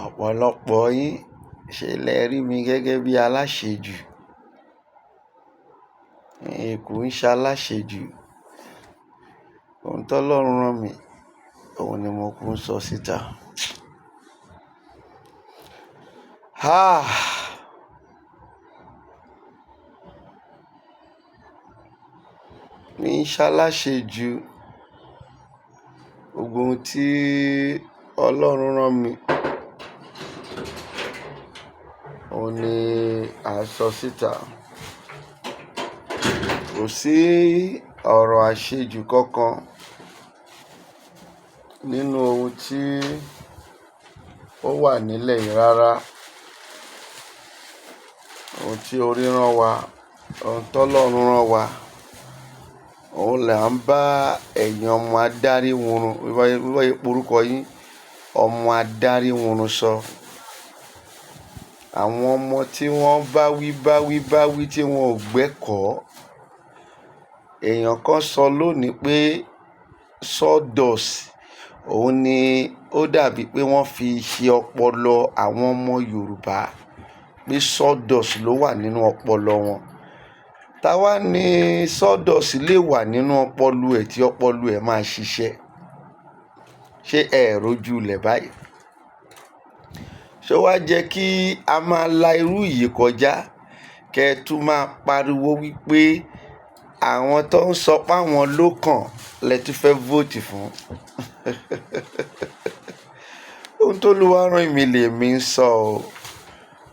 Ọ̀pọ̀lọpọ̀ yín ṣe lẹ rí mi gẹ́gẹ́ bí aláṣejù. Èkó ń ṣe aláṣejù. Ohun t'Ọlọ́run rán mi, òun ni mo kún sọ síta. Mi ń ṣe aláṣejù. Gbogbo ohun tí Ọlọ́run rán mi, òun ni à ń sọ síta. Kò sí ọ̀rọ̀ àṣejù kankan nínú ohun tí ó wà nílẹ̀ yìí rárá. Ohun tí orí rán wa, ohun t'Ọlọ́run rán wa, òun là ń bá ẹ̀yin ọmọ adarí wurun, wíwáyé porúkọ yín, ọmọ adarí wurun sọ. Àwọn ọmọ tí wọ́n bá wí tí wọn ò gbẹ́kọ̀ọ́. Èèyàn kan sọ lónìí pé sawdust, òun ni ó dàbí pé wọ́n fi ṣe ọpọlọ àwọn ọmọ Yorùbá, pé sawdust ló wà nínú ọpọlọ wọn. Táwa ni sawdust lè wà nínú ọpọlọ ẹ̀ tí ọpọlọ ẹ̀ máa ṣiṣẹ́. Ṣé ẹ rojú lẹ̀ báyìí? Ṣé wá jẹ́ kí a máa la irú yìí kọjá, kẹ́ tún máa pariwo wípé àwọn tó ń sọ pé àwọn ló kàn lẹ tún fẹ́ vote fún? Ohun t'Olúwa rán mi lèmi ń sọ o.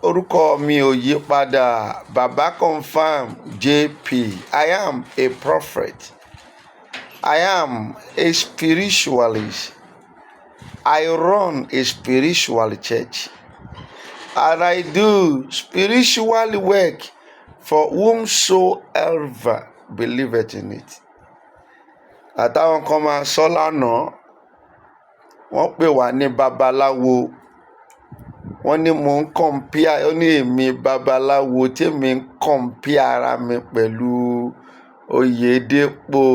Orúkọ mi ò yí padà. Baba confirm JP. I am a prophet. I am a spiritualist. I run a spiritual church. And I do spiritual work for whomsoever believeth in it. Àtàwọn kan máa sọ lánàá, wọ́n pè wá ní Babalawo. Wọ́n ní mò ń compare, ó ní èmi Babalawo tí èmi ń compare ara mi pẹ̀lú Oyedepo,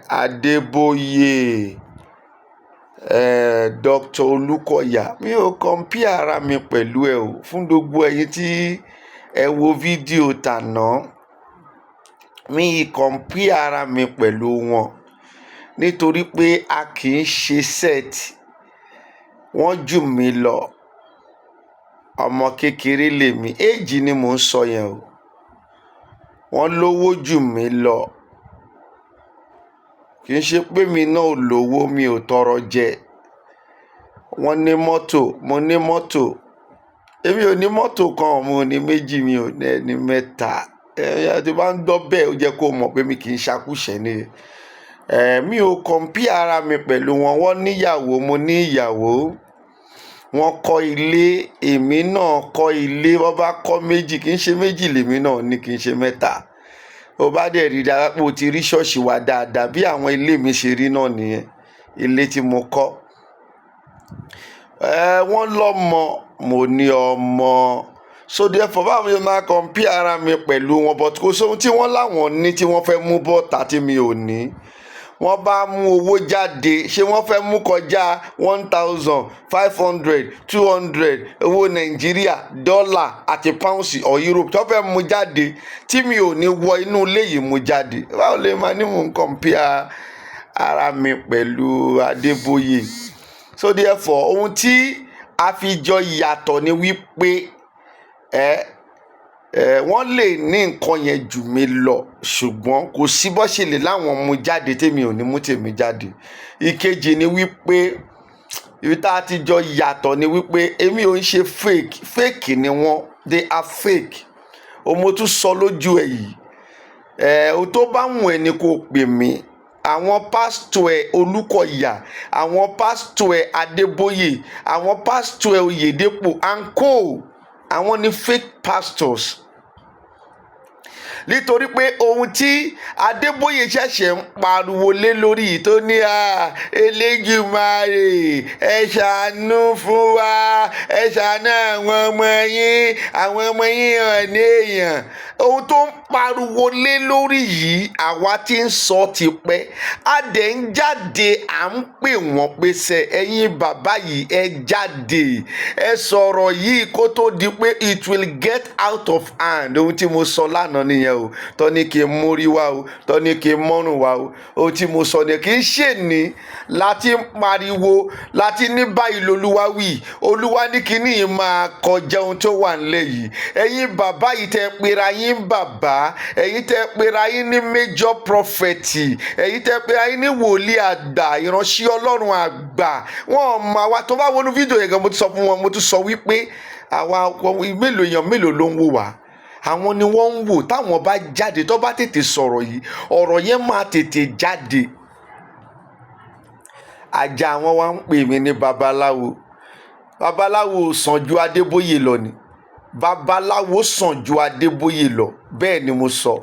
Adeboye, Dr. Olukoya. Mi ò compare ara mi pẹ̀lú ẹ o. Fún gbogbo ẹ̀yin tí ẹ wo fídíò tàná, mi compare ara mi pẹ̀lú wọn. Nítorí pé a kì í ṣe set. Wọ́n jù mí lọ. Ọmọ kékeré lèmi. Age ni mò ń sọ yẹn o. Wọ́n lówó jù mí lọ. Kì í ṣe pé mi náà ò lówó, mi ò tọrọ jẹ. Wọ́n ní mọ́tò, mo ní mọ́tò. Èmi ò ní mọ́tò kan, mo ní méjì, mi ò ní mẹ́ta. Tí bá ń gbọ́ bẹ́ẹ̀, ó jẹ́ kó mọ̀ pé mi kì í ṣakúṣẹ̀ ni. Mi ò compare ara mi pẹ̀lú wọn. Wọ́n níyàwó, mo ní ìyàwó. Wọ́n kọ́ ilé, èmi náà kọ́ ilé. Wọ́n bá kọ́ méjì, kì í ṣe méjì lèmi náà ní, kì í ṣe mẹ́ta. Ó bá dẹ̀ rí dára pé o ti rí ṣọ́ọ̀ṣì wa dáadáa, bí àwọn ilé mi ṣe rí náà nìyẹn. Ilé tí mo kọ́. Wọ́n lọ́mọ, mo ní ọmọ. So therefore, báwo ni máa compare ara mi pẹ̀lú wọn? But kò sóhun tí wọ́n láwọn ní tí wọ́n fẹ́ mú bọ́ta tí mi ò ní. Wọ́n bá mú owó jáde, ṣé wọ́n fẹ́ mú kọjá 1,500, 200 owó Nàìjíríà, dọ́là àti pounds or Europe tó fẹ́ mú jáde tí mi ò ní wọ inú ilé yìí mú jáde? Báwo lè máa ní mò ń compare ara mi pẹ̀lú Adeboye? So therefore, ohun tí a fi jọ yàtọ̀ ni wípé wọ́n lè ní nǹkan yẹn jù mí lọ, ṣùgbọ́n kò sí bó ṣe lè láwọn mú jáde tèmi ò ní mú tèmi jáde. Ìkejì ni wípé ibi tá a ti jọ yàtọ̀ ni wípé èmi ò ń ṣe fake. Fake ni wọ́n. They are fake. Mo tún sọ lójú ẹ̀ yìí. O tó bá wùn ẹ́ ni kò pè mí. Àwọn pásítọ̀ ẹ̀ Olúkọ̀yà, àwọn pásítọ̀ ẹ̀ Adeboye, àwọn pásítọ̀ ẹ̀ Oyedepo and co. Àwọn ni fake pastors. nítorí pé ohun tí Adébóyè ṣẹ̀ṣẹ̀ ń pariwo lé lórí yìí tó ní Elédùmarè ẹ ṣàánú fún wa, ẹ ṣàánú àwọn ọmọ yín hàn ní èèyàn, ohun tó ń pariwo lé lórí yìí àwa ti ń sọ tipẹ́, a dẹ̀ ń jáde à ń pè wọ́n pé ẹ̀yin bàbá yìí ẹ jáde ẹ sọ̀rọ̀ yìí kó tó di pé it will get out of hand. Ohun tí mo sọ lánàá nìyẹn o, tó ní kí n mórí wá o, tó ní kí n mọ́rùn wá o. Ohun tí mo sọ ni kì í ṣe ní láti ń pariwo láti ní báyìí lolúwa wí, olúwa ní kíní yìí máa kọjá ohun tó wà nílẹ̀ yìí. Ẹ̀yin bàbá yìí tẹ́ pera yín bàbá, ẹ̀yin tẹ́ pera yín ní major prophet, ẹ̀yin tẹ́ pera yín ní wòlíì àgbà, ìránṣẹ́ Ọlọ́run àgbà, wọn mà wá. Tó bá wọnú fídíò yẹn gan, mo ti sọ fún wọn, mo ti sọ wípé àwa mélòó èèyàn mélòó ló ń wò wá, àwọn ni wọ́n ń wò. Táwọn bá jáde, tó bá tètè sọ̀rọ̀ yìí, ọ̀rọ̀ yẹn máa tètè jáde. Ajá wọn wá ń pè mí ní babaláwo. Babaláwo sàn ju Adébóyè lọ ni. Babaláwo sàn ju Adébóyè lọ, bẹ́ẹ̀ ni mo sọ.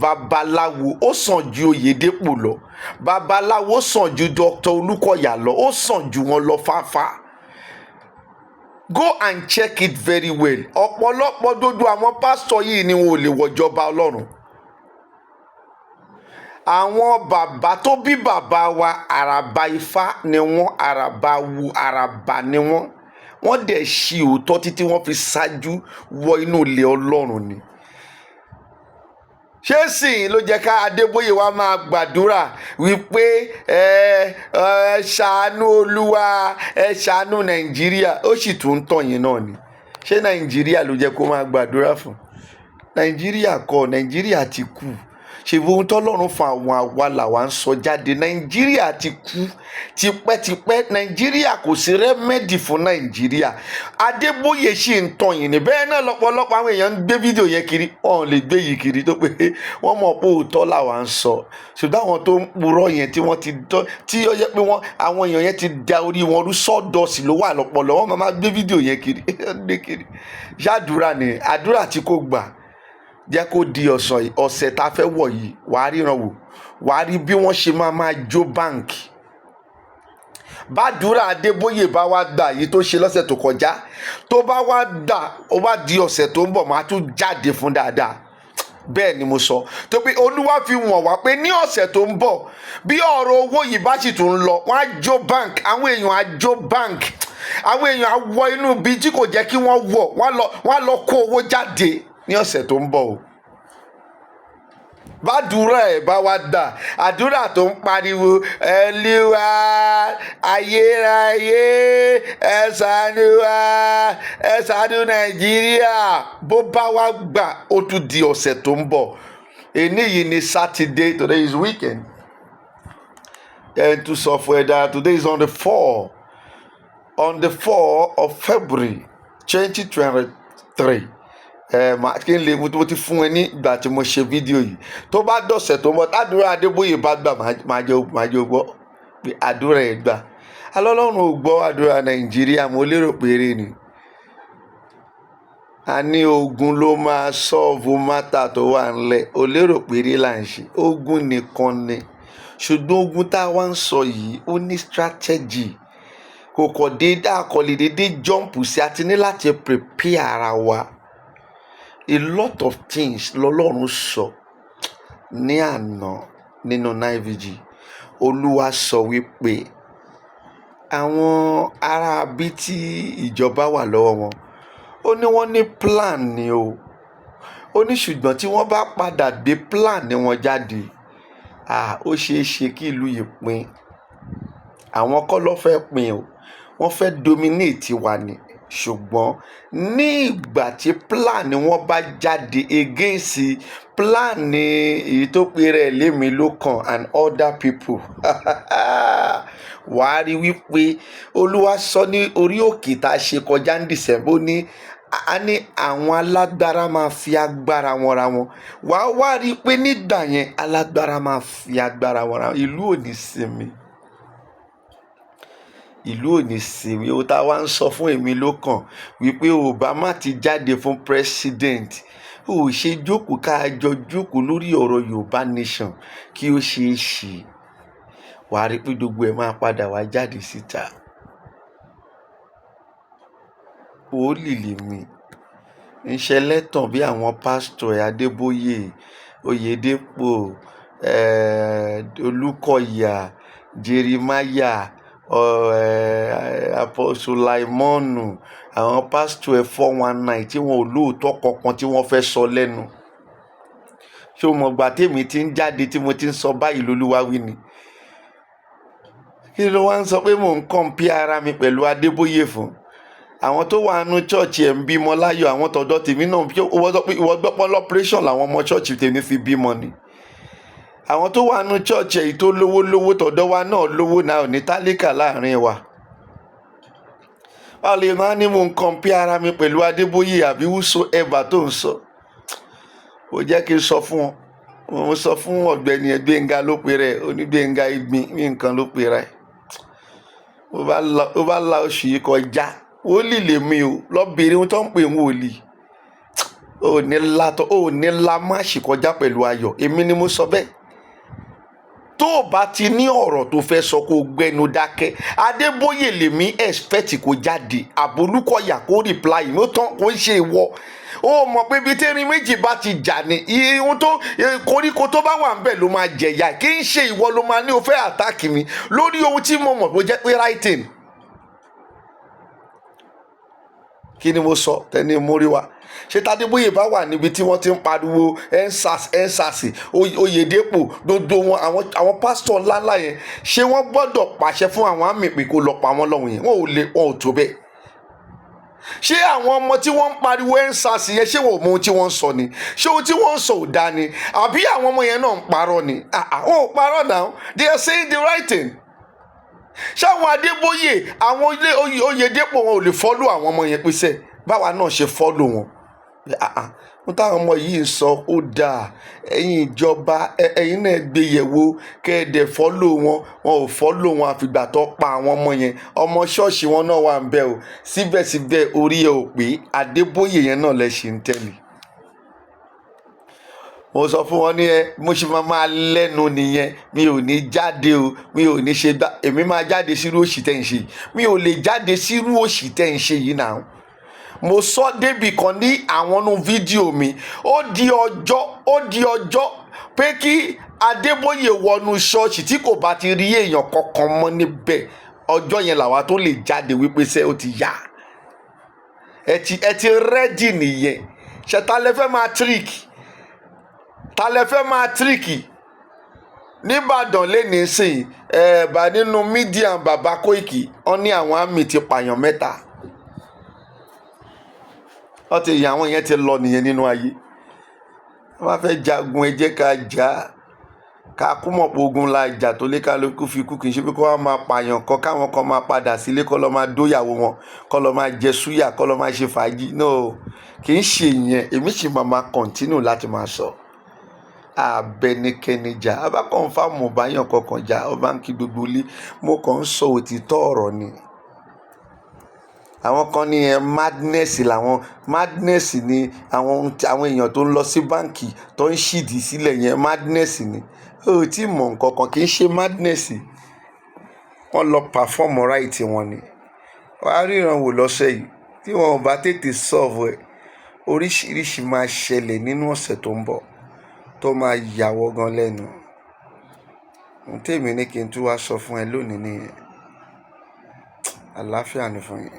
Babaláwo ó sàn ju Oyèdépò lọ, babaláwo sàn ju Dr. Olúkọ̀yà lọ, ó sàn ju wọn lọ fáfá. Go and check it very well. Ọ̀pọ̀lọpọ̀ dodo àwọn pásítọ̀ yìí ni wọn ò lè wọ̀jọba Ọlọ́run. Àwọn bàbá tó bí bàbá wa àràbà Ifá ni wọ́n, àràbà wu àràbà ni wọ́n. Wọ́n dẹ̀ ṣi òótọ́ títí wọ́n fi ṣáájú wọ inú ilé Ọlọ́run ni. Ṣé sìn ló jẹ́ ká Adébóyè wa máa gbàdúrà wípé ẹ ṣàánú Olúwa, ẹ ṣàánú Nàìjíríà? Ó sì tún ń tàn yín náà ni. Ṣé Nàìjíríà ló jẹ́ kó máa gbàdúrà fún? Nàìjíríà kọ́, Nàìjíríà ti kú. Ṣé ohun tọ́lọ́run fún àwọn àwa làwa ń sọ jáde? Nàìjíríà ti kú tipẹ́tipẹ́. Nàìjíríà kò sí rẹ́mẹ́dì fún Nàìjíríà. Adébóyè sì ń tàn yín ni. Bẹ́ẹ̀ náà lọ́pọ̀lọpọ̀ àwọn èèyàn ń gbé fídíò yẹn kiri, wọn ò lè gbé yìí kiri tó pé wọ́n mọ̀ pé òótọ́ làwa ń sọ. Ṣùgbọ́n àwọn tó ń purọ́ yẹn tí wọ́n ti tọ́, tí ó yẹ pé àwọn èèyàn yẹn ti da orí wọn rú, sọ́dọ̀sì ló wà lọ́pọlọ, wọ́n máa gbé fídíò yẹn kiri gbé kiri. Ṣáàdúrà ni àdúrà tí kò gbà. Jẹ́ kó di ọ̀sẹ̀ tá a fẹ́ wọ̀ yìí, wàá ríran wò, wàá rí bí wọ́n ṣe máa jó báǹkì. Bàdúrà Adébóyè bá wá gbà yìí tó ṣe lọ́sẹ̀ tó kọjá, tó bá wá gbà, ó wá di ọ̀sẹ̀ tó ń bọ̀, máa tún jáde fún dáadáa. Bẹ́ẹ̀ ni mo sọ. Tó pé Olúwa fi wọ̀n wá pé ní ọ̀sẹ̀ tó ń bọ̀, bí ọ̀rọ̀ owó yìí bá sì tún lọ, wọ́n á jó báǹkì, àwọn èèyàn á jó báǹkì, àwọn èèyàn á wọ inú ibi tí kò jẹ́ kí wọ́n wọ̀, wọ́n á lọ kó owó jáde ní ọ̀sẹ̀ tó ń bọ̀ o. Bàdúrà ẹ̀ bá wá dà, àdúrà tó ń pariwo Olúwa ayérayé ẹ ṣàánú wa, ẹ ṣàánú Nàìjíríà, bó bá wá gbà, ó tún di ọ̀sẹ̀ tó ń bọ̀. Èní yìí ni Saturday, today is weekend. And to sọ fún ẹ dára, today is on the 4th of February 2023. Kí n lè mo ti fún ẹ ní ìgbà tí mo ṣe fídíò yìí. Tó bá dọ̀sẹ̀ tó ń bọ̀, tàdúrà Adébóyè bá gbà, máa jẹ́ gbọ́ pé àdúrà ẹ̀ gbà. Ọlọ́run ò gbọ́ àdúrà Nàìjíríà, mo lérò pé eré ni. A ní ogun ló máa sọ́ọ̀fù mátà tó wà ńlẹ̀, o lérò pé eré là ń ṣe. Ogun nìkan ni. Ṣùgbọ́n ogun tá a wá ń sọ yìí, ó ní strategy. Kò kọ̀ déédéé, àkọlé déédéé jump sí, a ti ní láti prepare ara wa. A lot of things lọ́lọ́run sọ ní àná nínú NIVG. Olúwa sọ wípé àwọn ará bí tí ìjọba wà lọ́wọ́ wọn, ó ní wọ́n ní plan ni o. Ó ní ṣùgbọ́n tí wọ́n bá padà gbé plan ni wọ́n jáde, ó ṣeé ṣe kí ìlú yìí pín. Àwọn kọ́ ló fẹ́ pín o, wọ́n fẹ́ dominate wa ni. Ṣùgbọ́n ní ìgbà tí plan ni wọ́n bá jáde against plan ni èyí tó pe rẹ̀ lémi lókàn and other people, wàá rí wípé Olúwa sọ ní orí òkè tá a ṣe kọjá ní December, ó ní a ní àwọn alágbára máa fi agbára wọn ra wọn. Wàá wá rí pé nígbà yẹn alágbára máa fi agbára wọn ra wọn. Ìlú ò ní sinmi. Ìlú ò ní sinmi. Ó tá wá ń sọ fún èmi lókàn wípé Obama ti jáde fún president, ó ṣe jókòó ká jọ jókòó lórí ọ̀rọ̀ Yorùbá nation kí ó ṣeé ṣe. Wàá rí pé gbogbo ẹ̀ máa padà wá jáde síta. Wòlíì lèmi, ń ṣẹlẹ́tàn bí àwọn pásítọ̀ Adeboye, Oyedepo, Olúkọ̀yà, Jeremiah, Sulaimonu, àwọn pásítọ̀ 419 tí wọn ò lóòótọ́ kankan tí wọ́n fẹ́ sọ lẹ́nu. Ṣé o mọ̀ gbà tèmi ti ń jáde tí mo ti ń sọ báyìí lÓlúwa wí ni? Kí ló wá ń sọ pé mò ń compare ara mi pẹ̀lú Adébóyè fún? Àwọn tó wà nínú chọ́ọ̀chì ẹ̀ ń bímọ láyọ̀, àwọn tọ̀dọ̀ tèmi náà ìwọ gbọ́pọ̀ lọ́pẹ́rẹ́ṣọ̀n làwọn ọmọ chọ́ọ̀chì tèmi fi bímọ ni. Àwọn tó wà nínú chọ́ọ̀chì èyí tó lówó tọ̀dọ̀ wa náà lówó náà ò ní tálíkà láàrin wa. Báwo lè máa ní mò ń compare ara mi pẹ̀lú Adébóyè àbí whosoever tó ń sọ? Ó jẹ́ kí n sọ fún ọ. Mo sọ fún ọ̀gbẹ́ni Gbénga ló pe rẹ̀, Onígbénga Igbin ní nǹkan ló pe rẹ̀. Ó bá la oṣù yìí kọjá, wòlíì lèmi o, lọ́bìnrin ohun tó ń pè ń wòlíì. Ò ní la má ṣì kọjá pẹ̀lú ayọ̀, èmi ni mo sọ bẹ́ẹ̀. Tó o bá ti ní ọ̀rọ̀ tó fẹ́ sọ kó gbẹnu dákẹ́. Adébóyè lèmi expect kó jáde, Olúkọ̀yà kó reply mi ó tán kó ń ṣe ìwọ. Ó mọ̀ pé bí tẹ́rin méjì bá ti jà ní ihun tó koríko tó bá wà ń bẹ̀ ló máa jẹ̀yà, kì í ṣe ìwọ ló máa ní o fẹ́ attack mi lórí ohun tí mo mọ̀ tó jẹ́ pé writing. Kí ni mo sọ tẹ́ni mórí wa? Ṣé tádébóyè bá wà níbi tí wọ́n ti ń pariwo ensas Oyedepo gbogbo wọn àwọn pásítọ̀ ńláńlá yẹn, ṣé wọ́n gbọ́dọ̀ pàṣẹ fún àwọn àmì pé kó lọ pa wọ́n lọ́hùn yẹn? Wọn ò tó bẹ́ẹ̀. Ṣé àwọn ọmọ tí wọ́n ń pariwo ensas yẹn ṣé wọn ò mọ ohun tí wọ́n ń sọ ni? Ṣé ohun tí wọ́n ń sọ ò dáa ni? Àbí àwọn ọmọ yẹn náà ń parọ́ ni? Wọn ò parọ́ náà, they are saying the right thing. Ṣáwọn Adébóyè àwọn ilé Oyedepo wọn ò lè fọ́lù àwọn ọmọ yẹn pèsè báwa náà ṣe fọ́lù wọn? Mo táwọn ọmọ yìí ń sọ ó dáa, ẹ̀yin ìjọba ẹ̀yin náà gbé yẹ̀wò kẹ́ẹ̀dẹ̀ fọ́lù wọn ò fọ́lù wọn àfìgbà tó pa àwọn ọmọ yẹn. Ọmọ ṣọ́ọ̀ṣì wọn náà wà ń bẹ̀ o, síbẹ̀síbẹ̀ orí ẹ̀ ò pé Adébóyè yẹn náà lẹ ṣì ń tẹ̀lé. Mo sọ fún wọn ní mo ṣe máa lẹ́nu nìyẹn, mi ò ní jáde o, mi ò ní ṣe gbá, èmi máa jáde sírú òṣì tẹ́ ń ṣe yìí, mi ò lè jáde sírú òṣì tẹ́ ń ṣe yìí náà. Mo sọ débì kan ní àwọn inú fídíò mi, ó di ọjọ́ pé kí Adébóyè wọnú ṣọ́ọ̀ṣì tí kò bá ti rí èèyàn kankan mọ́ níbẹ̀, ọjọ́ yẹn làwa tó lè jáde wípé ṣé ó ti yá. Ẹ ti rẹ́dì nìyẹn. Ṣé ta lẹ fẹ́ máa tíríkì? Níbàdàn lẹ́ni sìn bá nínú mídíà bàbá Kóìkì wọ́n ní àwọn àmì ti pààyàn 3. Wọ́n ti yà àwọn yẹn ti lọ nìyẹn nínú ayé. Wọ́n bá fẹ́ jagun ẹ jẹ́ ká jà, ká kú mọ̀ pé ogun la jà tó lé kálukú fi kú, kì í ṣe pé kó wá máa pààyàn kan káwọn kan máa padà sílé kó lọ máa dóyàwó wọn, kó lọ máa jẹ súyà, kó lọ máa ṣe fàájì. No, kì í ṣe ìyẹn. Èmi sì máa continue láti máa sọ. Abẹnikẹ́ni jà, abá confirm mo bá yàn kankan jà, ọba ń kí gbogbo ilé, mo kàn ń sọ òtítọ́ ọ̀rọ̀ ni. Àwọn kan ní madness ni àwọn èèyàn tó ń lọ sí báǹkì tó ń ṣìdí sílẹ̀ yẹn, madness ni. Ó tí mọ̀ nǹkan kan, kì í ṣe madness. Wọ́n lọ perform right wọn ni. Wàá ríran wò lọ́sẹ̀ yìí tí wọn ò bá tètè solve ẹ̀, oríṣiríṣi máa ṣẹlẹ̀ nínú ọ̀sẹ̀ tó ń bọ̀ tó máa yàwọ́ gan lẹ́nu. Tèmi ní kí n tún wá sọ fún ẹ lónìí nìyẹn. Àlàáfíà ni fún yín.